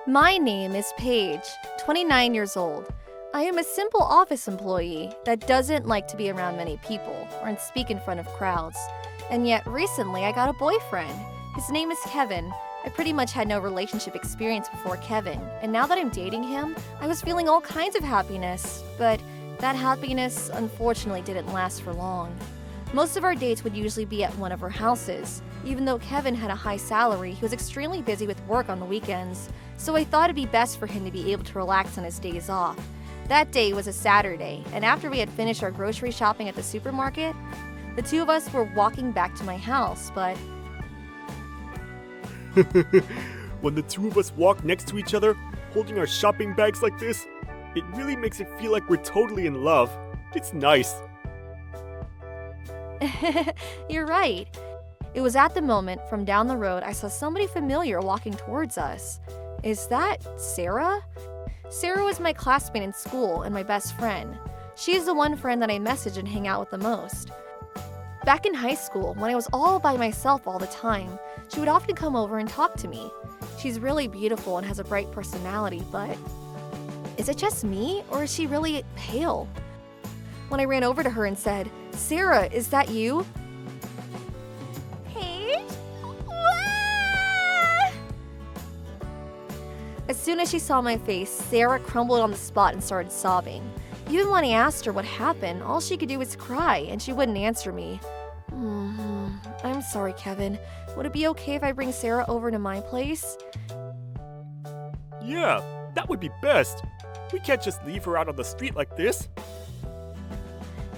My name is Paige, 29 years old. I am a simple office employee that doesn't like to be around many people or speak in front of crowds. And yet recently I got a boyfriend. His name is Kevin. I pretty much had no relationship experience before Kevin, and now that I'm dating him, I was feeling all kinds of happiness. But that happiness unfortunately didn't last for long. Most of our dates would usually be at one of our houses. Even though Kevin had a high salary, he was extremely busy with work on the weekends, so I thought it'd be best for him to be able to relax on his days off. That day was a Saturday, and after we had finished our grocery shopping at the supermarket, the two of us were walking back to my house, but when the two of us walk next to each other, holding our shopping bags like this, it really makes it feel like we're totally in love. It's nice. You're right. It was at the moment, from down the road, I saw somebody familiar walking towards us. Is that Sarah? Sarah was my classmate in school and my best friend. She's the one friend that I message and hang out with the most. Back in high school, when I was all by myself all the time, she would often come over and talk to me. She's really beautiful and has a bright personality, but is it just me, or is she really pale? When I ran over to her and said, "Sarah, is that you?" Paige? Wah! As soon as she saw my face, Sarah crumbled on the spot and started sobbing. Even when I asked her what happened, all she could do was cry, and she wouldn't answer me. I'm sorry, Kevin. Would it be okay if I bring Sarah over to my place? Yeah, that would be best. We can't just leave her out on the street like this.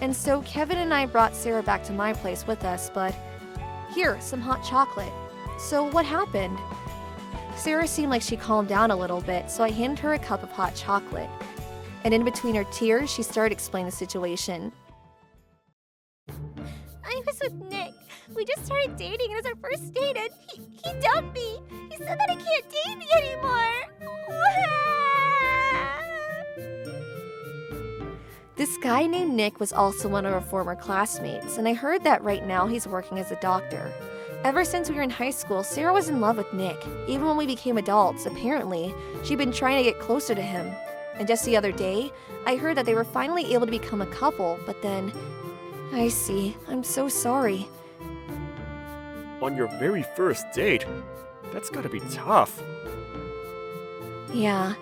And so Kevin and I brought Sarah back to my place with us, but here, some hot chocolate. So what happened? Sarah seemed like she calmed down a little bit, so I handed her a cup of hot chocolate. And in between her tears, she started explaining the situation. I was with Nick. We just started dating and it was our first date and he dumped me. He said that he can't date me anymore. This guy named Nick was also one of our former classmates, and I heard that right now he's working as a doctor. Ever since we were in high school, Sarah was in love with Nick. Even when we became adults, apparently, she'd been trying to get closer to him. And just the other day, I heard that they were finally able to become a couple, but then... I see. I'm so sorry. On your very first date? That's gotta be tough. Yeah.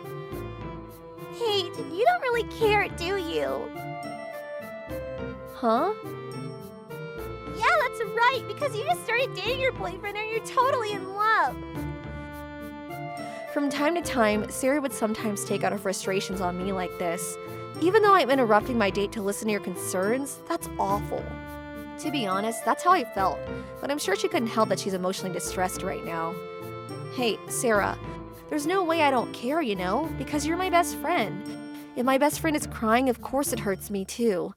Paige, you don't really care, do you? Huh? Yeah, that's right, because you just started dating your boyfriend and you're totally in love. From time to time, Sarah would sometimes take out her frustrations on me like this. Even though I'm interrupting my date to listen to your concerns, that's awful. To be honest, that's how I felt, but I'm sure she couldn't help that she's emotionally distressed right now. Hey, Sarah, there's no way I don't care, you know, because you're my best friend. If my best friend is crying, of course it hurts me too.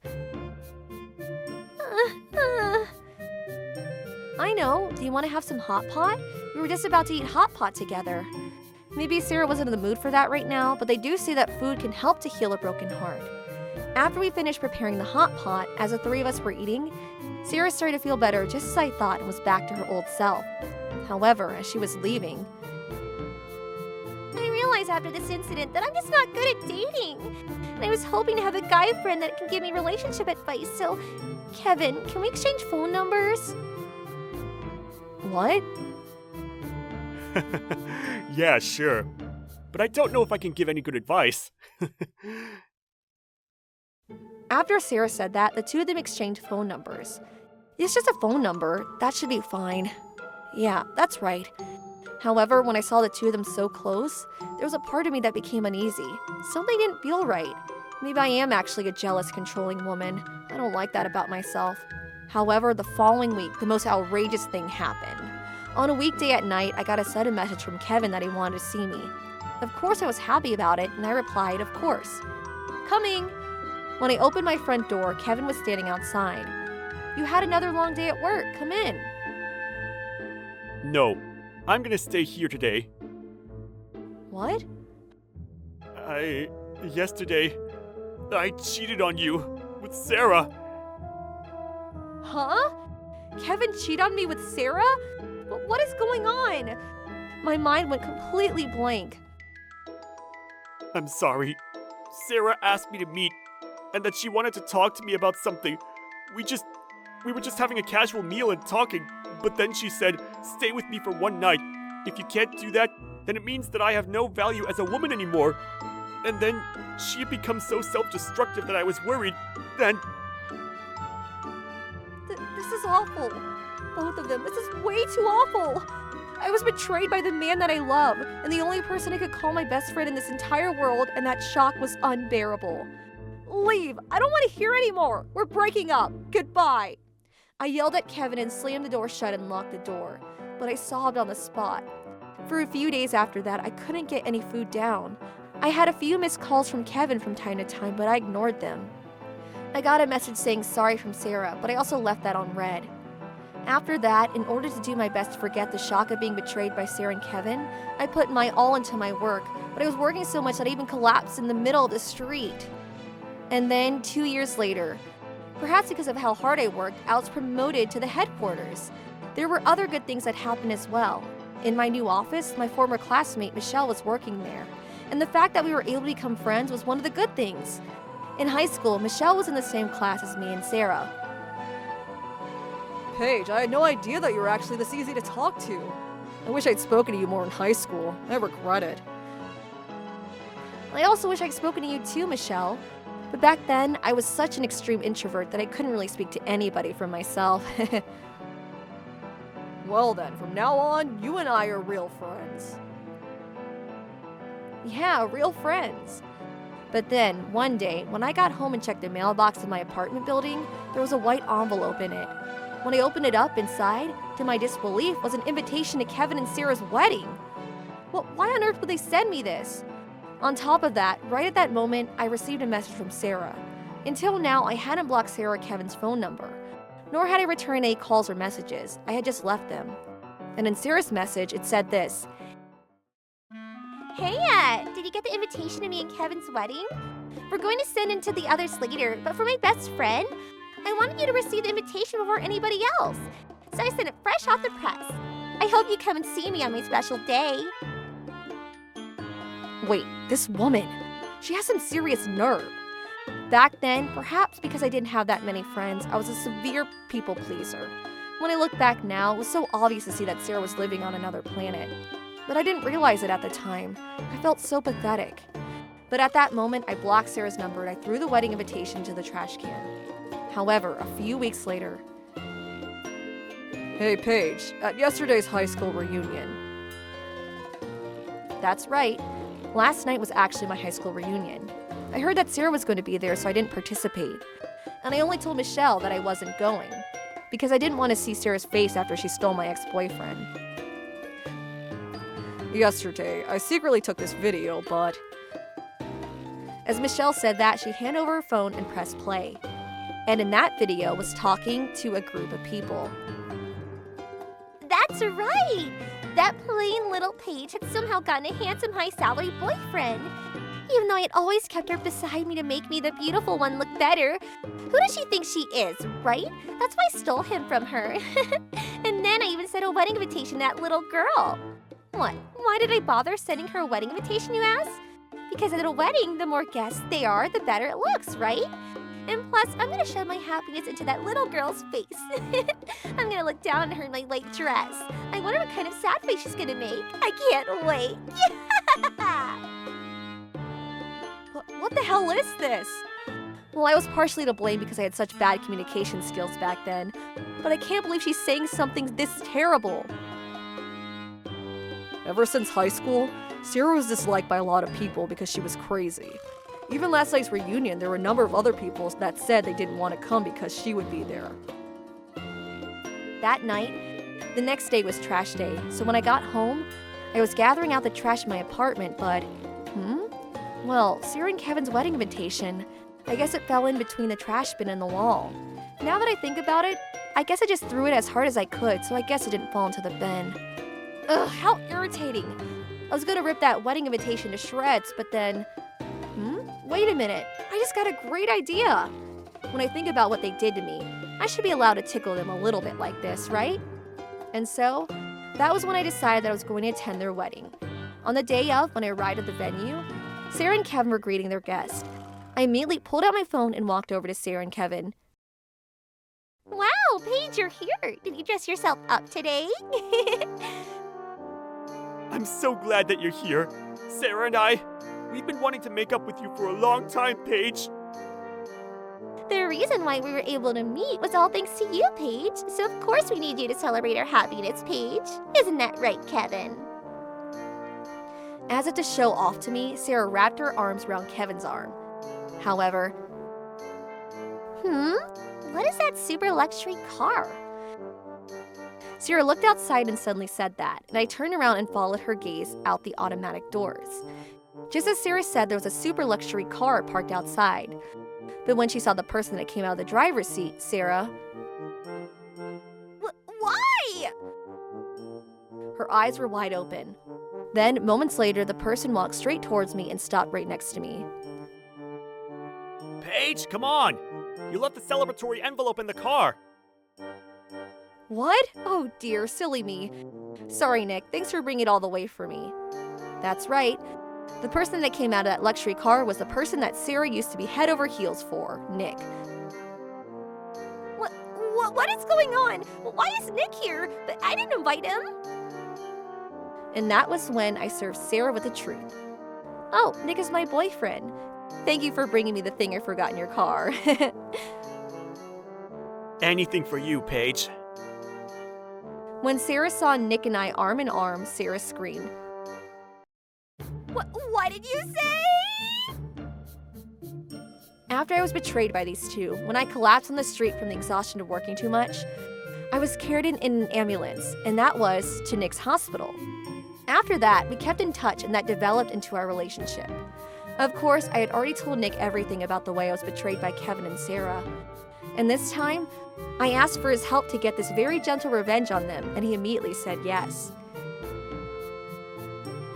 I know. Do you want to have some hot pot? We were just about to eat hot pot together. Maybe Sarah wasn't in the mood for that right now, but they do say that food can help to heal a broken heart. After we finished preparing the hot pot, as the three of us were eating, Sarah started to feel better just as I thought and was back to her old self. However, as she was leaving, I realized after this incident that I'm just not good at dating. And I was hoping to have a guy friend that can give me relationship advice, so... Kevin, can we exchange phone numbers? What? Yeah, sure. But I don't know if I can give any good advice. After Sarah said that, the two of them exchanged phone numbers. It's just a phone number. That should be fine. Yeah, that's right. However, when I saw the two of them so close, there was a part of me that became uneasy. Something didn't feel right. Maybe I am actually a jealous, controlling woman. I don't like that about myself. However, the following week, the most outrageous thing happened. On a weekday at night, I got a sudden message from Kevin that he wanted to see me. Of course, I was happy about it, and I replied, of course. Coming! When I opened my front door, Kevin was standing outside. You had another long day at work. Come in. No, I'm gonna stay here today. What? Yesterday, I cheated on you with Sarah. Huh? Kevin cheated on me with Sarah? But what is going on? My mind went completely blank. I'm sorry. Sarah asked me to meet, and that she wanted to talk to me about something. We were just having a casual meal and talking, but then she said, stay with me for one night. If you can't do that, then it means that I have no value as a woman anymore. And then she had become so self-destructive that I was worried. Then... This is awful. Both of them. This is way too awful. I was betrayed by the man that I love, and the only person I could call my best friend in this entire world, and that shock was unbearable. Leave! I don't want to hear anymore! We're breaking up! Goodbye! I yelled at Kevin and slammed the door shut and locked the door, but I sobbed on the spot. For a few days after that, I couldn't get any food down. I had a few missed calls from Kevin from time to time, but I ignored them. I got a message saying sorry from Sarah, but I also left that on read. After that, in order to do my best to forget the shock of being betrayed by Sarah and Kevin, I put my all into my work, but I was working so much that I even collapsed in the middle of the street. And then, 2 years later, perhaps because of how hard I worked, I was promoted to the headquarters. There were other good things that happened as well. In my new office, my former classmate Michelle was working there, and the fact that we were able to become friends was one of the good things. In high school, Michelle was in the same class as me and Sarah. Paige, I had no idea that you were actually this easy to talk to. I wish I'd spoken to you more in high school. I regret it. I also wish I'd spoken to you too, Michelle. But back then, I was such an extreme introvert that I couldn't really speak to anybody for myself. Well then, from now on, you and I are real friends. Yeah, real friends. But then, one day, when I got home and checked the mailbox in my apartment building, there was a white envelope in it. When I opened it up, inside, to my disbelief, was an invitation to Kevin and Sarah's wedding. Well, why on earth would they send me this? On top of that, right at that moment, I received a message from Sarah. Until now, I hadn't blocked Sarah or Kevin's phone number, nor had I returned any calls or messages. I had just left them. And in Sarah's message, it said this. Hey, did you get the invitation to me and Kevin's wedding? We're going to send it to the others later, but for my best friend, I wanted you to receive the invitation before anybody else, so I sent it fresh off the press. I hope you come and see me on my special day. Wait, this woman, she has some serious nerve. Back then, perhaps because I didn't have that many friends, I was a severe people pleaser. When I look back now, it was so obvious to see that Sarah was living on another planet. But I didn't realize it at the time. I felt so pathetic. But at that moment, I blocked Sarah's number and I threw the wedding invitation to the trash can. However, a few weeks later... Hey, Paige, at yesterday's high school reunion. That's right. Last night was actually my high school reunion. I heard that Sarah was going to be there, so I didn't participate. And I only told Michelle that I wasn't going, because I didn't want to see Sarah's face after she stole my ex-boyfriend. Yesterday, I secretly took this video, but... As Michelle said that, she handed over her phone and pressed play. And in that video was talking to a group of people. That's right! That plain little Paige had somehow gotten a handsome high-salary boyfriend. Even though I had always kept her beside me to make me the beautiful one look better. Who does she think she is, right? That's why I stole him from her. And then I even sent a wedding invitation to that little girl. What? Why did I bother sending her a wedding invitation, you ask? Because at a wedding, the more guests they are, the better it looks, right? And plus, I'm gonna show my happiness into that little girl's face. I'm gonna look down at her in my white dress. I wonder what kind of sad face she's gonna make. I can't wait. What the hell is this? Well, I was partially to blame because I had such bad communication skills back then, but I can't believe she's saying something this terrible. Ever since high school, Sarah was disliked by a lot of people because she was crazy. Even last night's reunion, there were a number of other people that said they didn't want to come because she would be there. That night, the next day was trash day, so when I got home, I was gathering out the trash in my apartment, but... Well, Sarah and Kevin's wedding invitation, I guess it fell in between the trash bin and the wall. Now that I think about it, I guess I just threw it as hard as I could, so I guess it didn't fall into the bin. Ugh, how irritating. I was gonna rip that wedding invitation to shreds, but then... Wait a minute, I just got a great idea. When I think about what they did to me, I should be allowed to tickle them a little bit like this, right? And so, that was when I decided that I was going to attend their wedding. On the day of, when I arrived at the venue, Sarah and Kevin were greeting their guest. I immediately pulled out my phone and walked over to Sarah and Kevin. Wow, Paige, you're here. Did you dress yourself up today? I'm so glad that you're here. Sarah and we've been wanting to make up with you for a long time, Paige. The reason why we were able to meet was all thanks to you, Paige. So of course we need you to celebrate our happiness, Paige. Isn't that right, Kevin? As if to show off to me, Sarah wrapped her arms around Kevin's arm. However, What is that super luxury car? Sarah looked outside and suddenly said that, and I turned around and followed her gaze out the automatic doors. Just as Sarah said, there was a super luxury car parked outside. But when she saw the person that came out of the driver's seat, Sarah... Why? Her eyes were wide open. Then, moments later, the person walked straight towards me and stopped right next to me. Paige, come on! You left the celebratory envelope in the car. What? Oh dear, silly me. Sorry, Nick. Thanks for bringing it all the way for me. That's right. The person that came out of that luxury car was the person that Sarah used to be head over heels for, Nick. What is going on? Why is Nick here? But I didn't invite him. And that was when I served Sarah with the truth. Oh, Nick is my boyfriend. Thank you for bringing me the thing I forgot in your car. Anything for you, Paige. When Sarah saw Nick and I arm in arm, Sarah screamed. What did you say? After I was betrayed by these two, when I collapsed on the street from the exhaustion of working too much, I was carried in an ambulance, and that was to Nick's hospital. After that, we kept in touch, and that developed into our relationship. Of course, I had already told Nick everything about the way I was betrayed by Kevin and Sarah. And this time, I asked for his help to get this very gentle revenge on them, and he immediately said yes.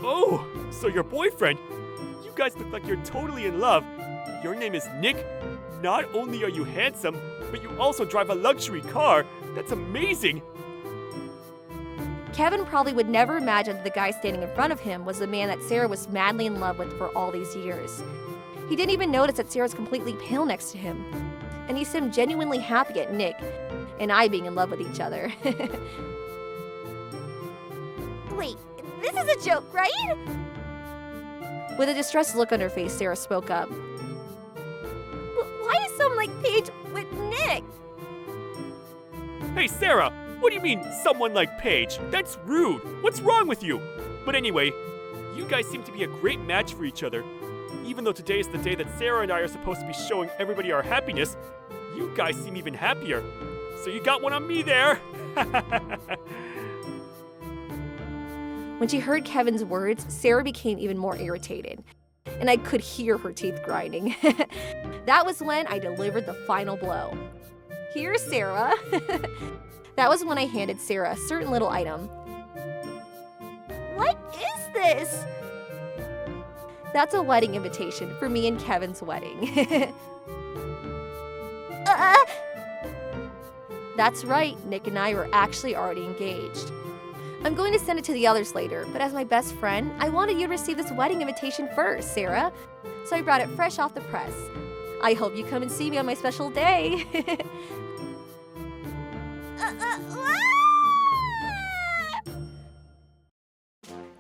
Oh, so your boyfriend? You guys look like you're totally in love. Your name is Nick. Not only are you handsome, but you also drive a luxury car. That's amazing. Kevin probably would never imagine that the guy standing in front of him was the man that Sarah was madly in love with for all these years. He didn't even notice that Sarah was completely pale next to him. And he seemed genuinely happy at Nick and I being in love with each other. Wait, this is a joke, right? With a distressed look on her face, Sarah spoke up. Why is someone like Paige with Nick? Hey, Sarah, what do you mean, someone like Paige? That's rude. What's wrong with you? But anyway, you guys seem to be a great match for each other. Even though today is the day that Sarah and I are supposed to be showing everybody our happiness, you guys seem even happier. So you got one on me there. When she heard Kevin's words, Sarah became even more irritated, and I could hear her teeth grinding. That was when I delivered the final blow. Here, Sarah. That was when I handed Sarah a certain little item. What is this? That's a wedding invitation for me and Kevin's wedding. That's right, Nick and I were actually already engaged. I'm going to send it to the others later, but as my best friend, I wanted you to receive this wedding invitation first, Sarah. So I brought it fresh off the press. I hope you come and see me on my special day.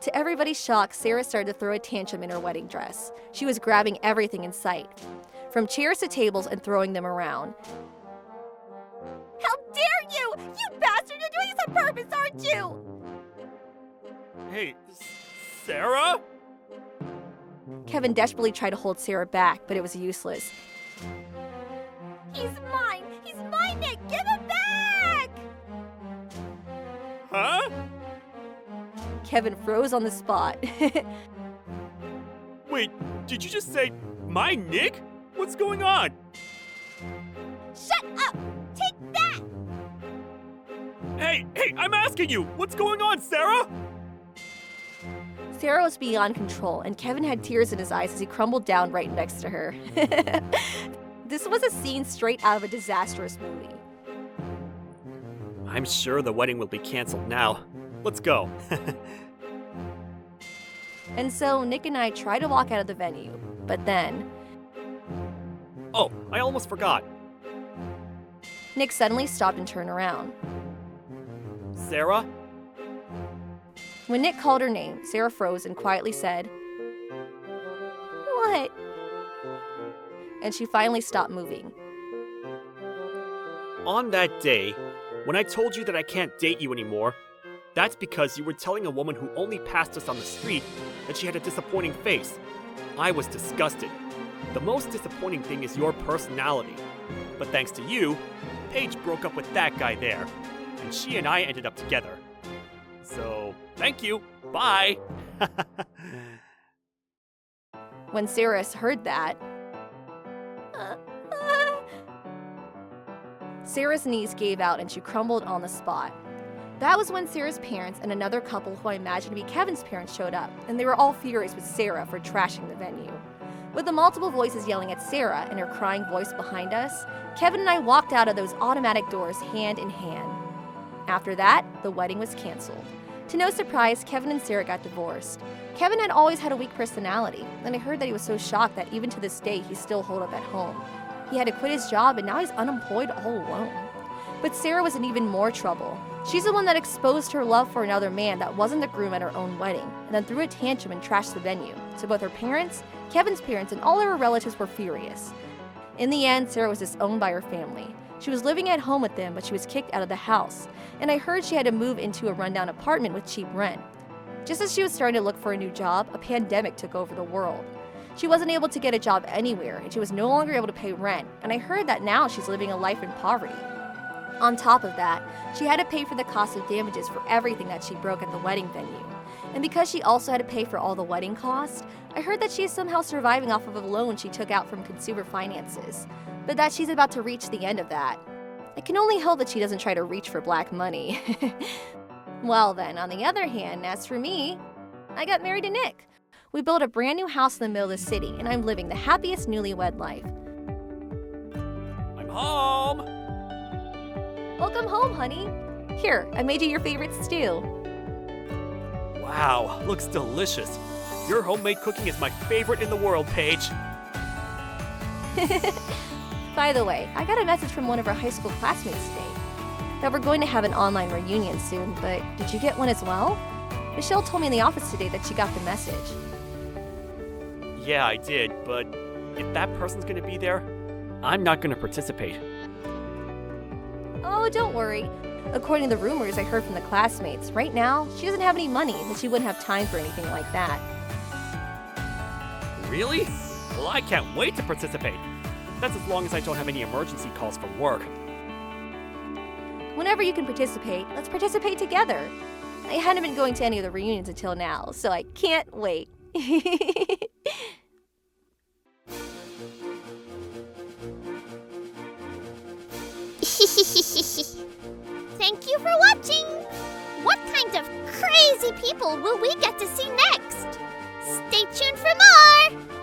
To everybody's shock, Sarah started to throw a tantrum in her wedding dress. She was grabbing everything in sight, from chairs to tables and throwing them around. How dare you! You bastard! You're doing this on purpose, aren't you? Hey, Sarah? Kevin desperately tried to hold Sarah back, but it was useless. He's mine! He's mine, Nick! Give him back! Huh? Kevin froze on the spot. Wait, did you just say, my Nick? What's going on? Shut up! Take that! Hey, I'm asking you, what's going on, Sarah? Sarah was beyond control, and Kevin had tears in his eyes as he crumbled down right next to her. This was a scene straight out of a disastrous movie. I'm sure the wedding will be canceled now. Let's go. And so Nick and I tried to walk out of the venue, but then Oh, I almost forgot. Nick suddenly stopped and turned around. Sarah? When Nick called her name, Sarah froze and quietly said, What? and she finally stopped moving. On that day, when I told you that I can't date you anymore, that's because you were telling a woman who only passed us on the street that she had a disappointing face. I was disgusted. The most disappointing thing is your personality. But thanks to you, Paige broke up with that guy there, and she and I ended up together. So, thank you. Bye. When Sarah heard that, Sarah's knees gave out and she crumbled on the spot. That was when Sarah's parents and another couple who I imagined to be Kevin's parents showed up, and they were all furious with Sarah for trashing the venue. With the multiple voices yelling at Sarah and her crying voice behind us, Kevin and I walked out of those automatic doors hand in hand. After that, the wedding was canceled. To no surprise, Kevin and Sarah got divorced. Kevin had always had a weak personality, and I heard that he was so shocked that even to this day he still holed up at home. He had to quit his job and now he's unemployed all alone. But Sarah was in even more trouble. She's the one that exposed her love for another man that wasn't the groom at her own wedding, and then threw a tantrum and trashed the venue. So both her parents, Kevin's parents, and all of her relatives were furious. In the end, Sarah was disowned by her family. She was living at home with them, but she was kicked out of the house, and I heard she had to move into a rundown apartment with cheap rent. Just as she was starting to look for a new job, a pandemic took over the world. She wasn't able to get a job anywhere, and she was no longer able to pay rent, and I heard that now she's living a life in poverty. On top of that, she had to pay for the cost of damages for everything that she broke at the wedding venue. And because she also had to pay for all the wedding costs, I heard that she is somehow surviving off of a loan she took out from consumer finances, but that she's about to reach the end of that. I can only hope that she doesn't try to reach for black money. Well then, on the other hand, as for me, I got married to Nick. We built a brand new house in the middle of the city, and I'm living the happiest newlywed life. I'm home! Welcome home, honey. Here, I made you your favorite stew. Wow, looks delicious. Your homemade cooking is my favorite in the world, Paige. By the way, I got a message from one of our high school classmates today that we're going to have an online reunion soon, but did you get one as well? Michelle told me in the office today that she got the message. Yeah, I did, but if that person's gonna be there, I'm not gonna participate. Oh, don't worry. According to the rumors I heard from the classmates, right now, she doesn't have any money and she wouldn't have time for anything like that. Really? Well, I can't wait to participate. That's as long as I don't have any emergency calls from work. Whenever you can participate, let's participate together. I hadn't been going to any of the reunions until now, so I can't wait. Thank you for watching! What kind of crazy people will we get to see next? Stay tuned for more!